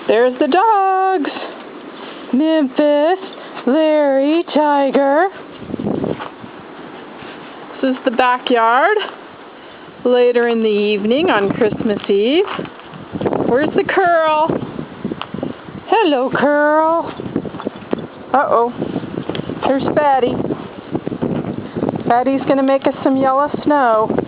There's the dogs. Memphis, Larry, Tiger. This is the backyard later in the evening on Christmas Eve. Where's the Curl? Hello, Curl. Uh-oh. Here's Fatty. Fatty's going to make us some yellow snow.